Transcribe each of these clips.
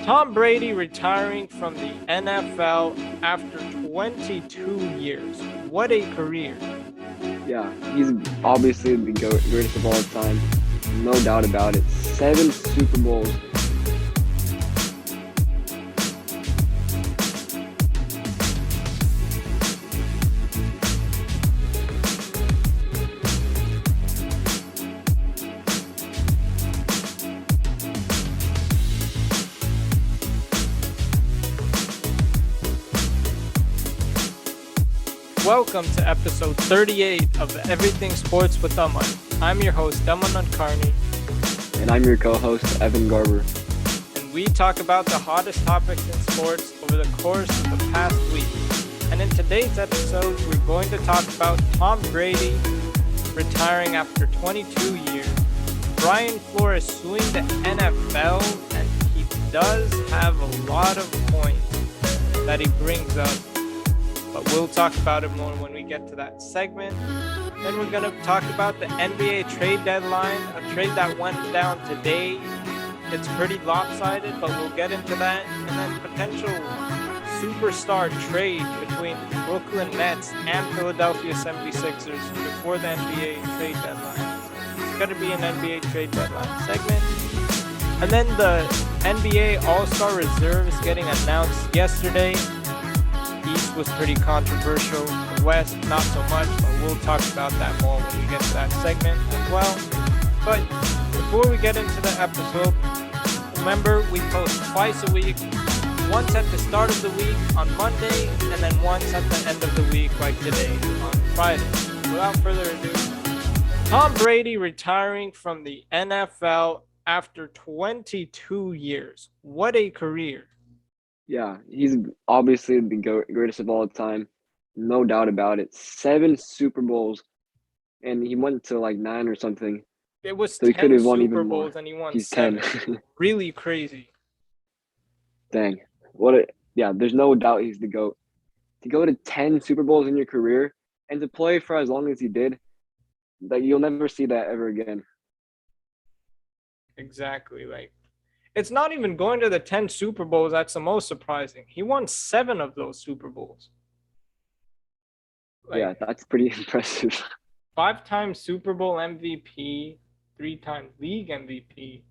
Tom Brady retiring from the NFL after 22 years. What a career. Yeah, he's obviously the greatest of all time. No doubt about it. 7 Super Bowls. Welcome to episode 38 of Everything Sports with Aman. I'm your host, Aman Carney. And I'm your co-host, Evan Garber. And we talk about the hottest topics in sports over the course of the past week. And in today's episode, we're going to talk about Tom Brady retiring after 22 years, Brian Flores suing the NFL, and he does have a lot of points that he brings up. But we'll talk about it more when we get to that segment. Then we're going to talk about the NBA trade deadline, a trade that went down today. It's pretty lopsided, but we'll get into that. And then potential superstar trade between Brooklyn Nets and Philadelphia 76ers before the NBA trade deadline. It's going to be an NBA trade deadline segment. And then the NBA All-Star Reserve is getting announced yesterday. East was pretty controversial. The West, not so much, but we'll talk about that more when we get to that segment as well. But before we get into the episode, remember we post twice a week. Once at the start of the week on Monday, and then once at the end of the week like today on Friday. Without further ado, Tom Brady retiring from the NFL after 22 years. What a career. Yeah, he's obviously the greatest of all time. No doubt about it. 7 Super Bowls. And he went to like 9 or something. It was so he could 10 have won Super even more. Bowls and he won He's 7. 10. Really crazy. Dang. There's no doubt he's the GOAT. To go to 10 Super Bowls in your career and to play for as long as he did, that you'll never see that ever again. Exactly. It's not even going to the 10 Super Bowls that's the most surprising. He won 7 of those Super Bowls. Yeah, that's pretty impressive. 5-time Super Bowl MVP, 3-time league MVP.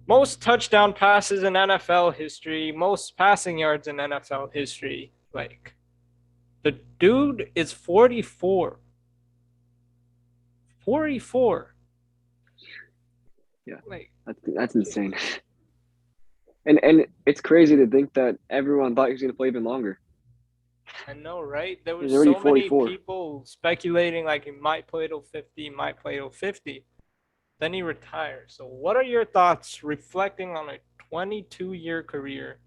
Most touchdown passes in NFL history, most passing yards in NFL history. The dude is 44. 44. Yeah, that's insane. And it's crazy to think that everyone thought he was going to play even longer. I know, right? There was He's already so 44. many people speculating he might play till 50, Then he retires. So what are your thoughts reflecting on a 22-year career?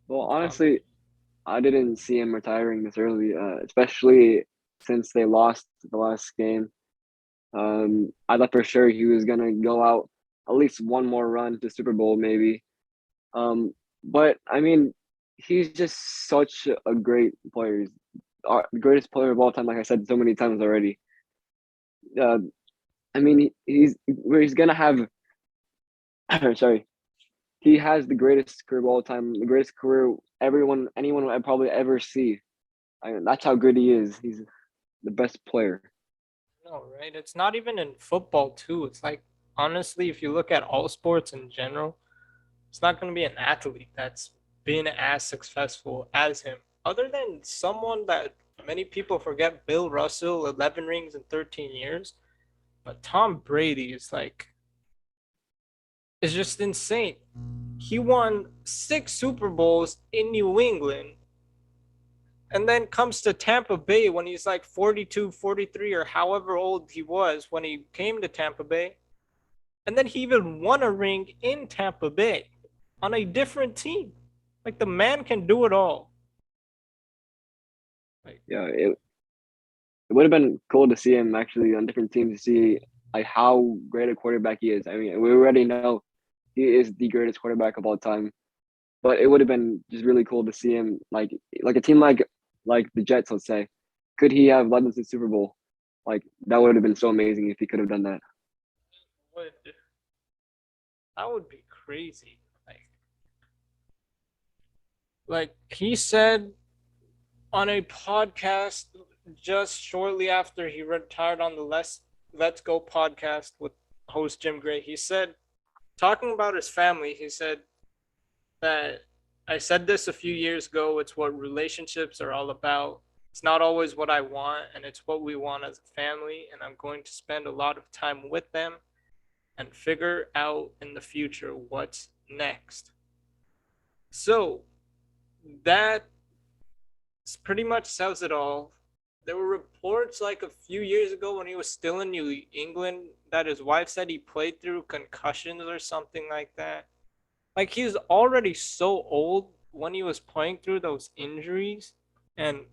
Well, honestly, I didn't see him retiring this early, especially since they lost the last game. I thought for sure he was gonna go out at least one more run to Super Bowl, maybe. But I mean, he's just such a great player. He's the greatest player of all time, like I said so many times already. I mean, he's gonna have. Sorry, he has the greatest career of all time, the greatest career anyone will probably ever see. That's how good he is. He's the best player. No, right? It's not even in football, too. It's honestly, if you look at all sports in general, it's not going to be an athlete that's been as successful as him. Other than someone that many people forget, Bill Russell, 11 rings in 13 years. But Tom Brady is just insane. He won 6 Super Bowls in New England and then comes to Tampa Bay when he's 42, 43, or however old he was when he came to Tampa Bay. And then he even won a ring in Tampa Bay on a different team. The man can do it all. It would have been cool to see him actually on different teams to see how great a quarterback he is. I mean, we already know he is the greatest quarterback of all time, but it would have been just really cool to see him like a team like the Jets, let's say. Could he have led them to the Super Bowl? That would have been so amazing if he could have done that. That would be crazy. Like he said on a podcast just shortly after he retired on the Let's Go podcast with host Jim Gray, he said, talking about his family, he said that I said this a few years ago. It's what relationships are all about. It's not always what I want, and it's what we want as a family. And I'm going to spend a lot of time with them and figure out in the future what's next. So that pretty much says it all. There were reports like a few years ago when he was still in New England that his wife said he played through concussions or something like that. Like he was already so old when he was playing through those injuries. And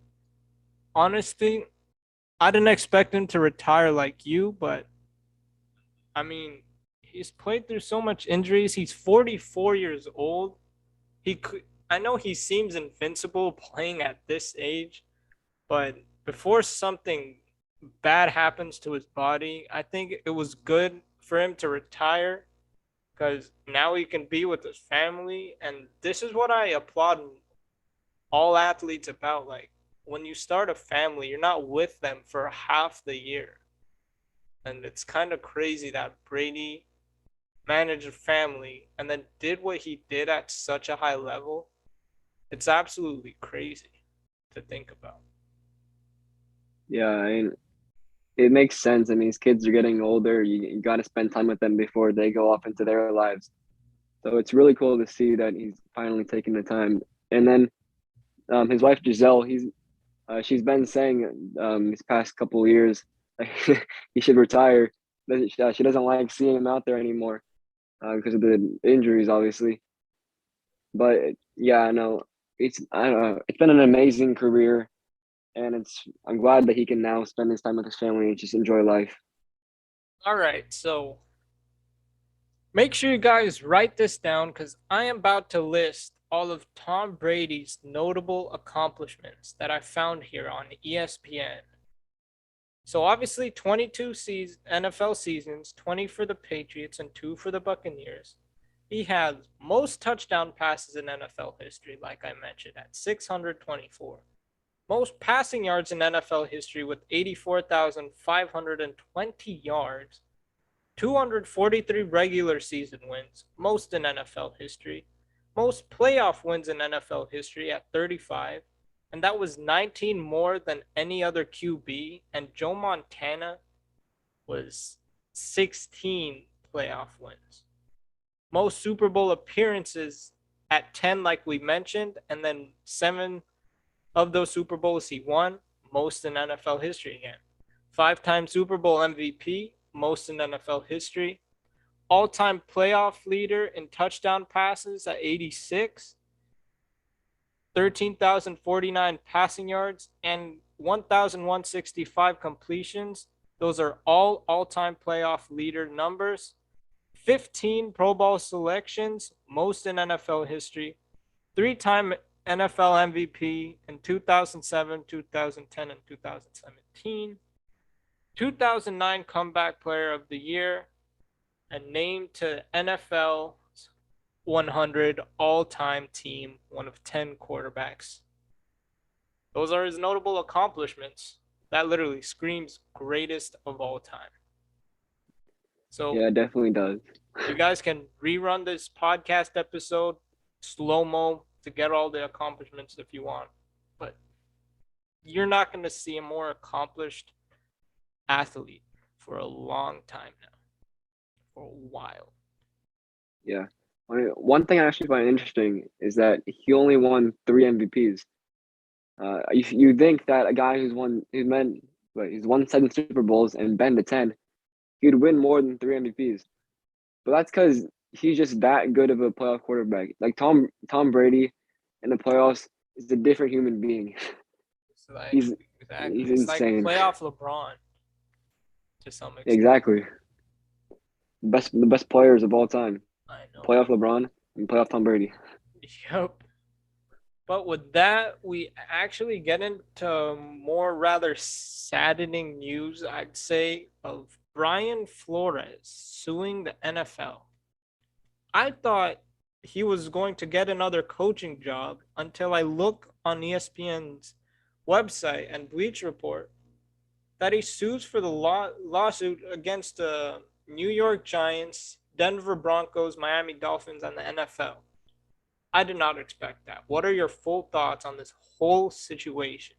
honestly, I didn't expect him to retire like you, but I mean, he's played through so much injuries. He's 44 years old. He could, I know he seems invincible playing at this age, but before something bad happens to his body, I think it was good for him to retire because now he can be with his family. And this is what I applaud all athletes about. Like, when you start a family, you're not with them for half the year. And it's kind of crazy that Brady managed a family and then did what he did at such a high level. It's absolutely crazy to think about. Yeah, I mean, it makes sense. I mean, these kids are getting older. You got to spend time with them before they go off into their lives. So it's really cool to see that he's finally taking the time. And then his wife Giselle, she's been saying these past couple of years he should retire. She doesn't like seeing him out there anymore because of the injuries, obviously. But yeah, I know I don't know. It's been an amazing career, and I'm glad that he can now spend his time with his family and just enjoy life. All right, so make sure you guys write this down because I am about to list all of Tom Brady's notable accomplishments that I found here on ESPN. So obviously 22 NFL seasons, 20 for the Patriots and 2 for the Buccaneers. He has most touchdown passes in NFL history, like I mentioned, at 624. Most passing yards in NFL history with 84,520 yards. 243 regular season wins, most in NFL history. Most playoff wins in NFL history at 35, and that was 19 more than any other QB. And Joe Montana was 16 playoff wins. Most Super Bowl appearances at 10, like we mentioned, and then 7 of those Super Bowls he won, most in NFL history again. 5-time Super Bowl MVP, most in NFL history. All-time playoff leader in touchdown passes at 86, 13,049 passing yards, and 1,165 completions. Those are all-time playoff leader numbers. 15 Pro Bowl selections, most in NFL history. 3-time NFL MVP in 2007, 2010, and 2017. 2009 Comeback Player of the Year, and named to NFL's 100 all-time team, one of 10 quarterbacks. Those are his notable accomplishments. That literally screams greatest of all time. So Yeah, it definitely does. you guys can rerun this podcast episode slow-mo to get all the accomplishments if you want. But you're not going to see a more accomplished athlete for a long time now. For a while. Yeah. One thing I actually find interesting is that he only won 3 MVPs. You think that a guy he's won 7 Super Bowls and been to 10, he'd win more than 3 MVPs. But that's because he's just that good of a playoff quarterback. Like Tom Brady in the playoffs is a different human being. It's like He's exactly. he's It's like insane. playoff LeBron to some extent. Exactly. The best players of all time. I know. Playoff LeBron and playoff Tom Brady. Yep. But with that, we actually get into more rather saddening news, I'd say, of Brian Flores suing the NFL. I thought he was going to get another coaching job until I look on ESPN's website and Bleach Report that he sues for the lawsuit against the New York Giants, Denver Broncos, Miami Dolphins, and the NFL. I did not expect that. What are your full thoughts on this whole situation?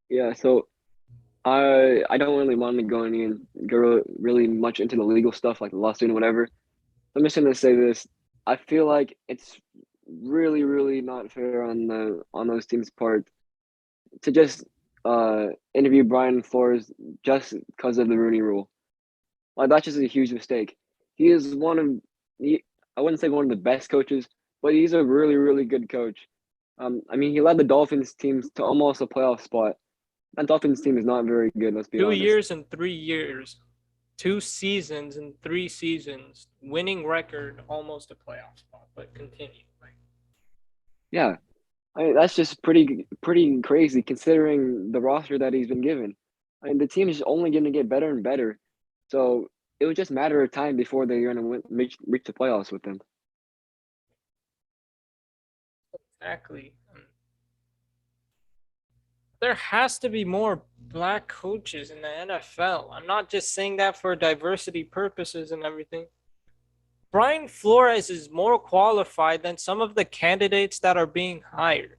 Yeah, so I don't really want to go really much into the legal stuff like the lawsuit and whatever. I'm just gonna say this. I feel like it's really, really not fair on those teams' part to just interview Brian Flores just because of the Rooney Rule. Like that's just a huge mistake. He is I wouldn't say one of the best coaches, but he's a really, really good coach. I mean, he led the Dolphins teams to almost a playoff spot. That Dolphins team is not very good. Let's be Two honest. years and 3 years, 2 seasons and 3 seasons, winning record, almost a playoff spot. But continue. Yeah, I mean that's just pretty crazy considering the roster that he's been given. I mean the team is only going to get better and better, so it was just a matter of time before they're going to reach the playoffs with them. Exactly. There has to be more black coaches in the NFL. I'm not just saying that for diversity purposes and everything. Brian Flores is more qualified than some of the candidates that are being hired.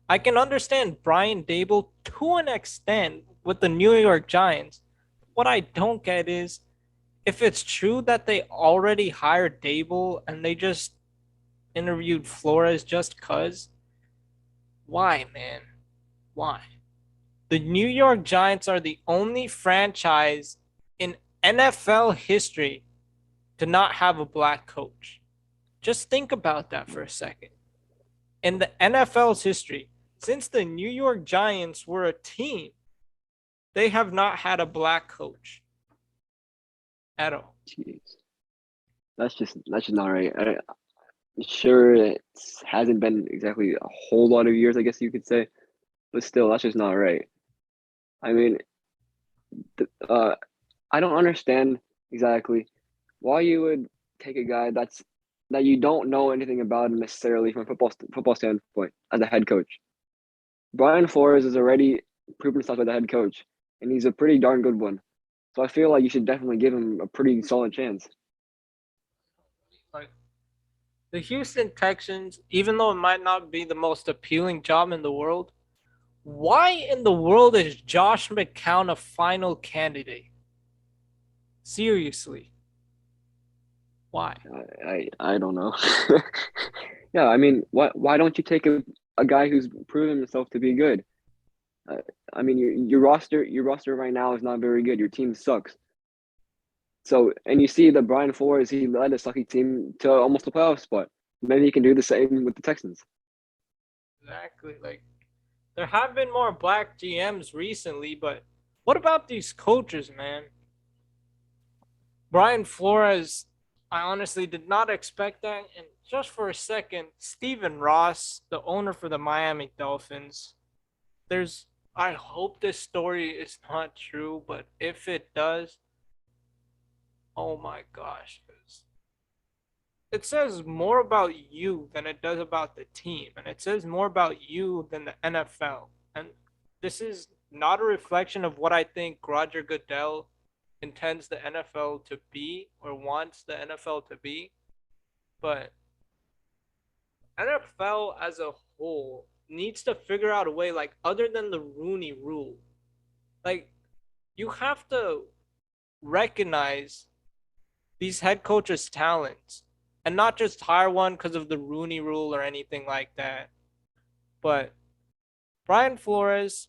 I can understand Brian Dable to an extent with the New York Giants. What I don't get is if it's true that they already hired Dable and they just interviewed Flores just cuz, why, man? Why? The New York Giants are the only franchise in NFL history to not have a black coach. Just think about that for a second. In the NFL's history, since the New York Giants were a team, they have not had a black coach at all. Jeez, that's just not right. Sure, it hasn't been exactly a whole lot of years, I guess you could say, but still, that's just not right. I mean, uh, I don't understand exactly why you would take a guy that you don't know anything about necessarily from a football standpoint as a head coach. Brian Flores has already proven himself as a head coach, and he's a pretty darn good one. So I feel like you should definitely give him a pretty solid chance. Like the Houston Texans, even though it might not be the most appealing job in the world, why in the world is Josh McCown a final candidate? Seriously, why? I don't know. Yeah, I mean, why don't you take a guy who's proven himself to be good? Uh, I mean, your roster right now is not very good. Your team sucks. So, and you see that Brian Flores, he led a sucky team to almost a playoff spot. Maybe he can do the same with the Texans. Exactly. Like there have been more black GMs recently, but what about these coaches, man? Brian Flores, I honestly did not expect that. And just for a second, Stephen Ross, the owner for the Miami Dolphins, there's I hope this story is not true, but if it does, oh my gosh, it says more about you than it does about the team, and it says more about you than the NFL. And this is not a reflection of what I think Roger Goodell intends the NFL to be or wants the NFL to be, but NFL as a whole needs to figure out a way, like, other than the Rooney rule, like, you have to recognize these head coaches' talents and not just hire one because of the Rooney rule or anything like that. But Brian Flores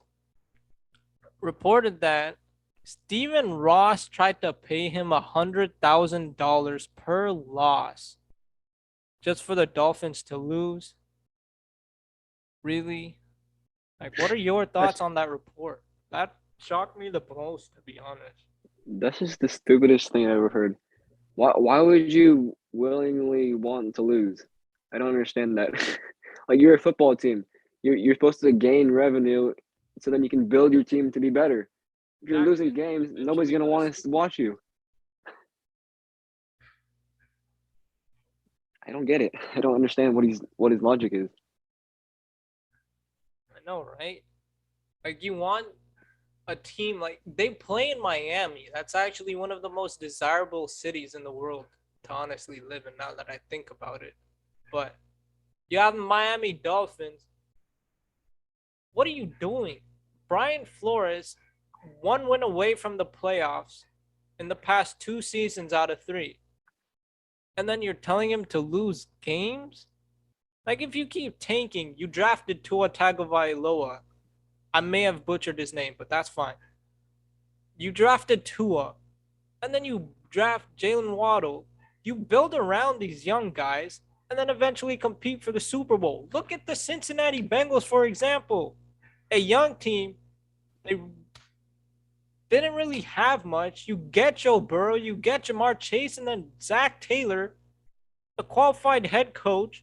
reported that Stephen Ross tried to pay him $100,000 per loss just for the Dolphins to lose. Really? Like, what are your That's thoughts on that report? That shocked me the most, to be honest. that's just the stupidest thing I ever heard. Why would you willingly want to lose? I don't understand that. Like you're a football team. You're supposed to gain revenue so then you can build your team to be better. If you're Exactly. losing games, nobody's Eventually gonna lose. want to watch you. I don't get it. I don't understand what his logic is. I know, right? Like you want a team like they play in Miami. That's actually one of the most desirable cities in the world to honestly live in now that I think about it. But you have the Miami Dolphins. What are you doing? Brian Flores, one win away from the playoffs in the past 2 seasons out of three. And then you're telling him to lose games? Like if you keep tanking, you drafted Tua Tagovailoa. I may have butchered his name, but that's fine. You drafted Tua, and then you draft Jalen Waddle. You build around these young guys, and then eventually compete for the Super Bowl. Look at the Cincinnati Bengals, for example. A young team, they didn't really have much. You get Joe Burrow, you get Jamar Chase, and then Zach Taylor, a qualified head coach.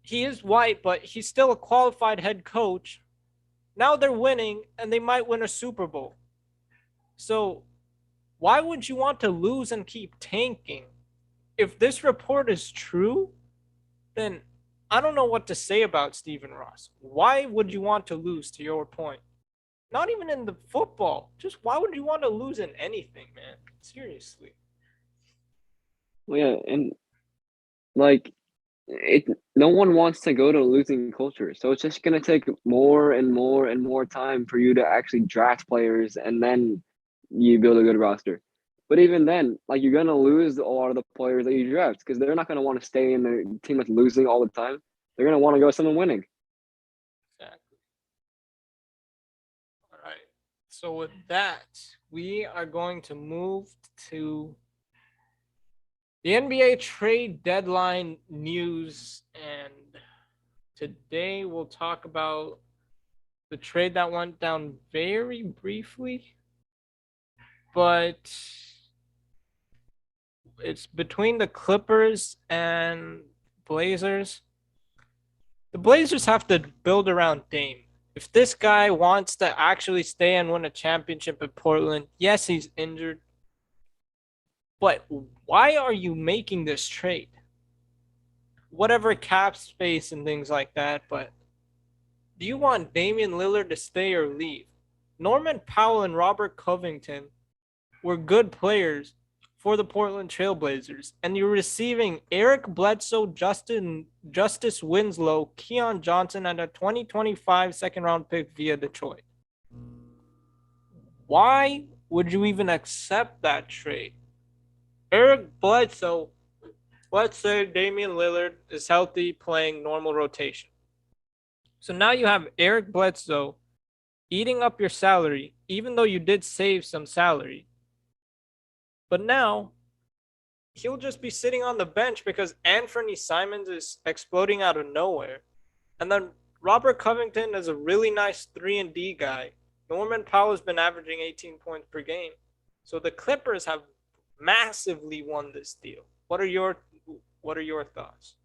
He is white, but he's still a qualified head coach. Now they're winning, and they might win a Super Bowl. So why would you want to lose and keep tanking? If this report is true, then I don't know what to say about Stephen Ross. Why would you want to lose, to your point? Not even in the football. Just why would you want to lose in anything, man? Seriously. Well, yeah, and like it, no one wants to go to a losing culture, so it's just gonna take more and more and more time for you to actually draft players, and then you build a good roster. But even then, like you're gonna lose a lot of the players that you draft because they're not gonna want to stay in the team that's losing all the time. They're gonna want to go with someone winning. Exactly. All right. So with that, we are going to move to the NBA trade deadline news, and today we'll talk about the trade that went down very briefly, but it's between the Clippers and Blazers. The Blazers have to build around Dame. If this guy wants to actually stay and win a championship in Portland, yes, he's injured. But why are you making this trade? Whatever cap space and things like that, but do you want Damian Lillard to stay or leave? Norman Powell and Robert Covington were good players for the Portland Trailblazers, and you're receiving Eric Bledsoe, Justice Winslow, Keon Johnson, and a 2025 second round pick via Detroit. Why would you even accept that trade? Eric Bledsoe, let's say Damian Lillard is healthy, playing normal rotation. So now you have Eric Bledsoe eating up your salary, even though you did save some salary. But now he'll just be sitting on the bench because Anthony Simons is exploding out of nowhere. And then Robert Covington is a really nice 3 and D guy. Norman Powell has been averaging 18 points per game. So the Clippers have massively won this deal. What are your thoughts?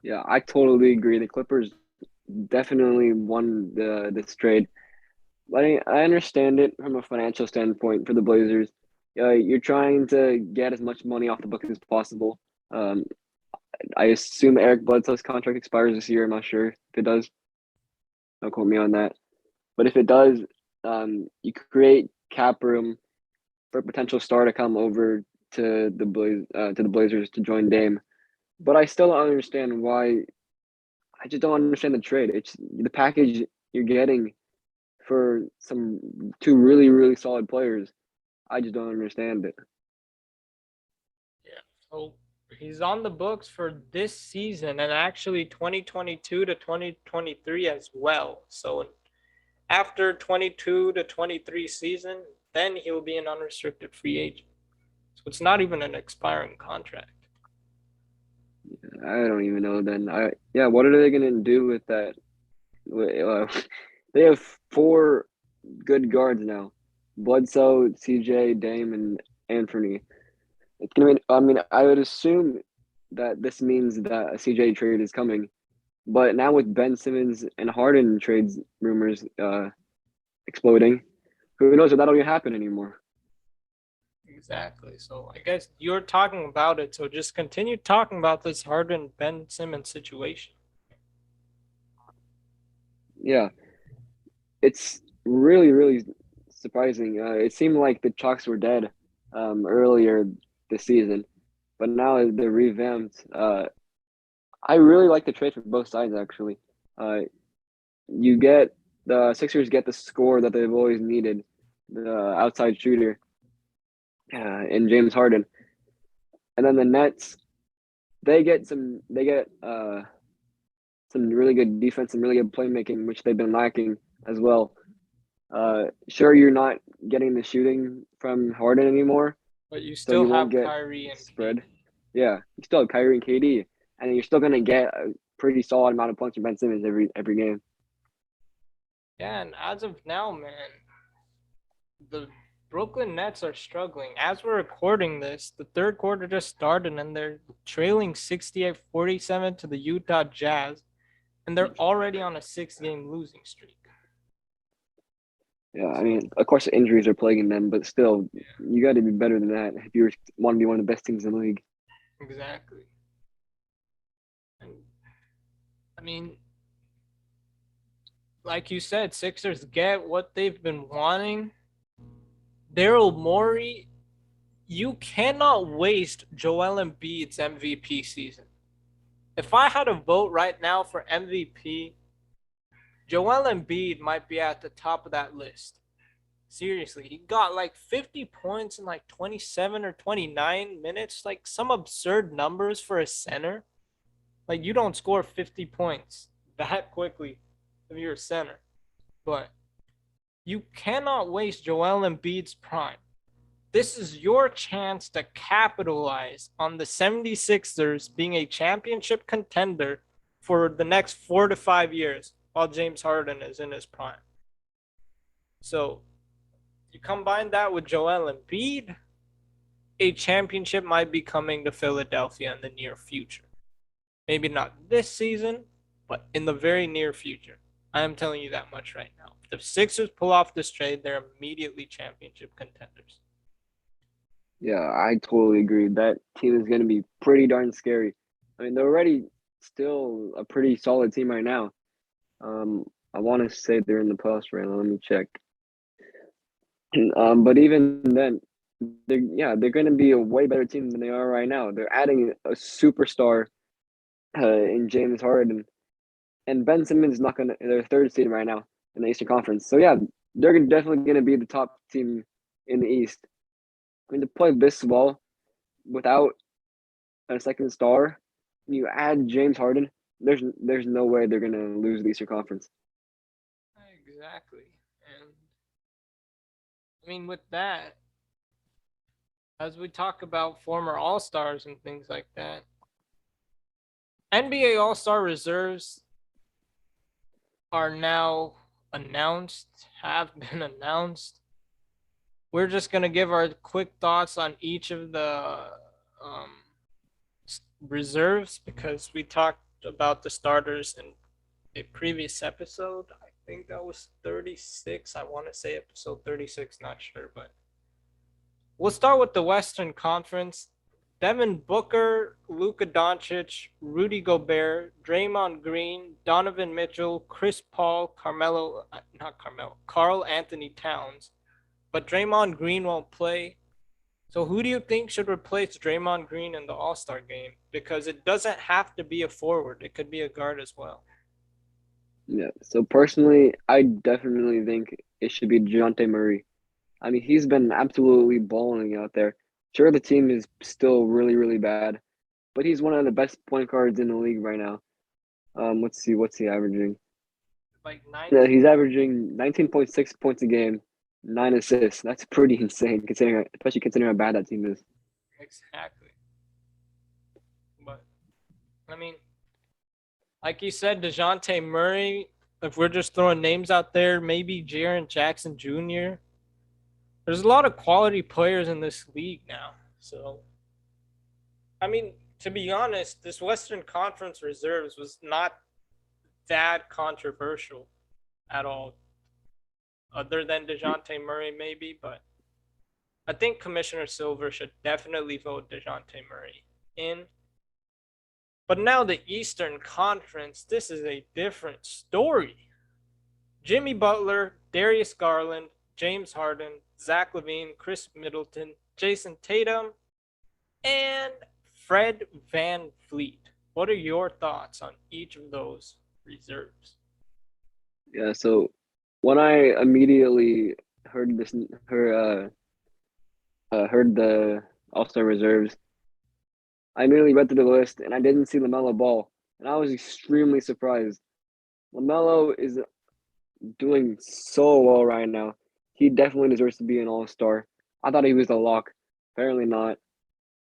Yeah, I totally agree. The Clippers definitely won this trade. I understand it from a financial standpoint for the Blazers. You're trying to get as much money off the book as possible. Um, I assume Eric Bledsoe's contract expires this year. I'm not sure if it does. Don't quote me on that. But if it does, you create cap room for a potential star to come over to the Blazers to join Dame. But I still don't understand why. I just don't understand the trade. It's the package you're getting for some two really, really solid players. I just don't understand it. Yeah. So he's on the books for this season and actually 2022 to 2023 as well. So after 22 to 23 season, then he'll be an unrestricted free agent. So it's not even an expiring contract. I don't even know. Then what are they gonna do with that? Uh, they have four good guards now: Bledsoe, CJ, Dame, and Anthony. It's gonna be. I mean, I would assume that this means that a CJ trade is coming, but now with Ben Simmons and Harden trades rumors exploding, who knows if that'll even happen anymore? Exactly. So I guess you're talking about it. So just continue talking about this Harden Ben Simmons situation. Yeah, it's really, really surprising. It seemed like the Chalks were dead earlier this season, but now they're revamped. I really like the trade for both sides, actually. Uh, you get the Sixers get the score that they've always needed, the outside shooter in James Harden, and then the Nets they get some really good defense and really good playmaking, which they've been lacking as well. Sure, you're not getting the shooting from Harden anymore, But you so still you won't have get Kyrie and spread. KD. Yeah, you still have Kyrie and KD, and you're still gonna get a pretty solid amount of points from Ben Simmons every game. Yeah, and as of now, man, the Brooklyn Nets are struggling. As we're recording this, the third quarter just started and they're trailing 68-47 to the Utah Jazz, and they're already on a 6-game losing streak. Yeah, I So, mean, of course, the injuries are plaguing them, but still, yeah, you got to be better than that if you want to be one of the best teams in the league. exactly. And I mean, like you said, Sixers get what they've been wanting. Daryl Morey, you cannot waste Joel Embiid's MVP season. If I had a vote right now for MVP, Joel Embiid might be at the top of that list. Seriously, he got like 50 points in like 27 or 29 minutes, like some absurd numbers for a center. Like you don't score 50 points that quickly if you're a center. But you cannot waste Joel Embiid's prime. This is your chance to capitalize on the 76ers being a championship contender for the next 4 to 5 years while James Harden is in his prime. So you combine that with Joel Embiid, a championship might be coming to Philadelphia in the near future. Maybe not this season, but in the very near future. I am telling you that much right now. If the Sixers pull off this trade, they're immediately championship contenders. Yeah, I totally agree. That team is going to be pretty darn scary. I mean, they're already still a pretty solid team right now. I want to say they're in the playoffs right now. Let me check. But even then, they're going to be a way better team than they are right now. They're adding a superstar in James Harden, and Ben Simmons is not going to. They're third seed right now in the Eastern Conference. So yeah, they're definitely going to be the top team in the East. I mean, to play this well without a second star, you add James Harden. There's no way they're going to lose the Eastern Conference. Exactly. And I mean, with that, as we talk about former All Stars and things like that, NBA All Star reserves are now announced, have been announced. We're just going to give our quick thoughts on each of the um, reserves because we talked about the starters in a previous episode. I think that was 36. I want to say episode 36, not sure, but we'll start with the Western Conference. Devin Booker, Luka Doncic, Rudy Gobert, Draymond Green, Donovan Mitchell, Chris Paul, Carl Anthony Towns. But Draymond Green won't play. So who do you think should replace Draymond Green in the All-Star game? Because it doesn't have to be a forward. It could be a guard as well. Yeah. So personally, I definitely think it should be Dejounte Murray. I mean, he's been absolutely balling out there. Sure, the team is still really, really bad, but he's one of the best point guards in the league right now. Let's see, what's he averaging? Like Yeah, 19. he's averaging 19.6 points a game, 9 assists. That's pretty insane, considering, especially considering how bad that team is. Exactly. But I mean, like you said, DeJounte Murray, if we're just throwing names out there, maybe Jaren Jackson Jr. There's a lot of quality players in this league now. So, I mean, to be honest, this Western Conference reserves was not that controversial at all, other than DeJounte Murray, maybe. But I think Commissioner Silver should definitely vote DeJounte Murray in. But now the Eastern Conference, this is a different story. Jimmy Butler, Darius Garland, James Harden, Zach LaVine, Chris Middleton, Jason Tatum, and Fred Van Fleet. What are your thoughts on each of those reserves? Yeah, so when I immediately heard this, heard the All Star reserves, I immediately read through the list and I didn't see LaMelo Ball, and I was extremely surprised. LaMelo is doing so well right now. He definitely deserves to be an All Star. I thought he was a lock. Apparently not.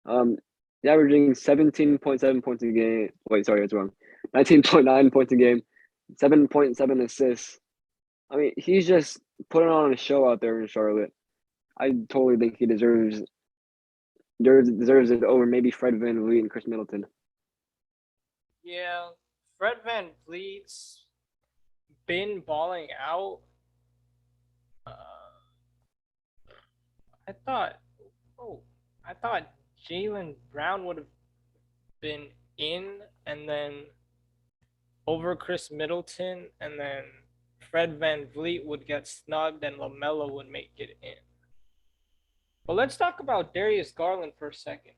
Um, he's averaging 17.7 points a game. Wait, sorry, that's wrong. 19.9 points a game, 7.7 assists. I mean, he's just putting on a show out there in Charlotte. I totally think he deserves it over maybe Fred VanVleet and Chris Middleton. Yeah, Fred Van Vliet's been balling out. Uh, I thought, oh, I thought Jalen Brown would have been in and then over Chris Middleton, and then Fred Van Vliet would get snubbed and LaMelo would make it in. But let's talk about Darius Garland for a second.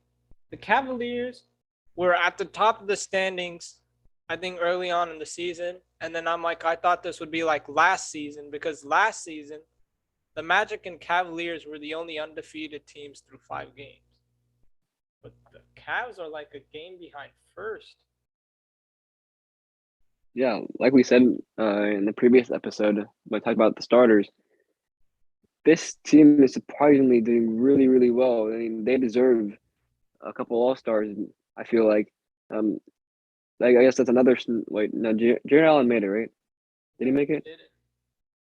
The Cavaliers were at the top of the standings, I think, early on in the season. And then I thought this would be like last season, because last season, the Magic and Cavaliers were the only undefeated teams through 5 games. But the Cavs are like a game behind first. Yeah, like we said in the previous episode when I talked about the starters, this team is surprisingly doing really, really well. I mean, they deserve a couple All Stars. I feel um, like I guess that's another. Wait, no, Jared Allen made it, right? Did he make it? Did it?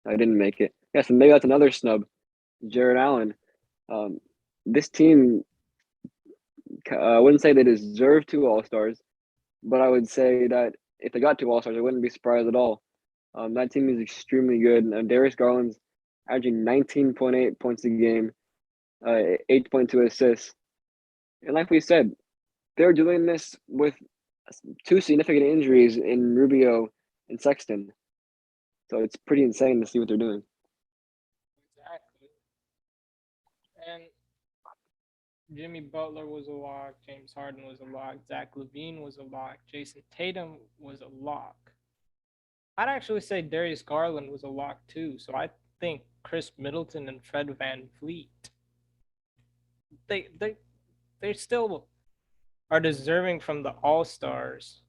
I didn't make it. Yeah, so maybe that's another snub. Jared Allen. Um, this team, I wouldn't say they deserve 2 All Stars, but I would say that if they got 2 All Stars, I wouldn't be surprised at all. That team is extremely good. Darius Garland's averaging 19.8 points a game, 8.2 assists. And like we said, they're doing this with 2 significant injuries in Rubio and Sexton. So it's pretty insane to see what they're doing. Exactly. And Jimmy Butler was a lock. James Harden was a lock. Zach LaVine was a lock. Jason Tatum was a lock. I'd actually say Darius Garland was a lock too. So I think Chris Middleton and Fred Van Vliet, they they they still are deserving from the All Stars.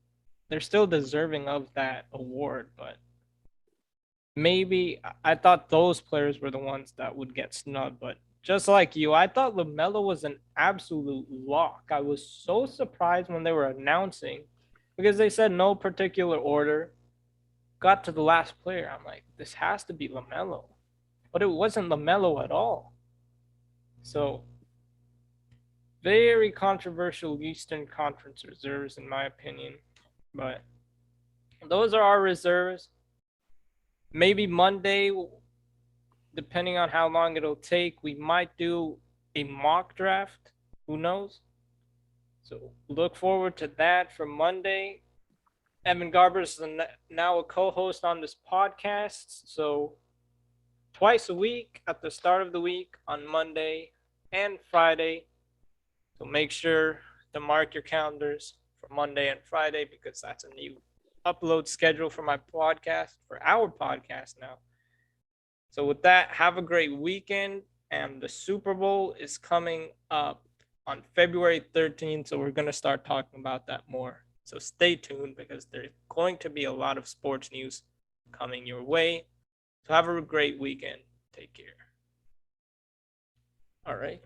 They're still deserving of that award, but maybe I thought those players were the ones that would get snubbed. But just like you, I thought LaMelo was an absolute lock. I was so surprised when they were announcing, because they said no particular order. Got to the last player, I'm like, this has to be LaMelo, but it wasn't LaMelo at all. So very controversial Eastern Conference reserves, in my opinion. But those are our reserves. Maybe Monday, depending on how long it'll take, we might do a mock draft. Who knows? So look forward to that for Monday. Evan Garber is now a co-host on this podcast. So twice a week at the start of the week on Monday and Friday. So make sure to mark your calendars for Monday and Friday, because that's a new upload schedule for my podcast, for our podcast now. So with that, have a great weekend. And the Super Bowl is coming up on February 13th. So we're going to start talking about that more. So stay tuned, because there's going to be a lot of sports news coming your way. So have a great weekend. Take care. All right.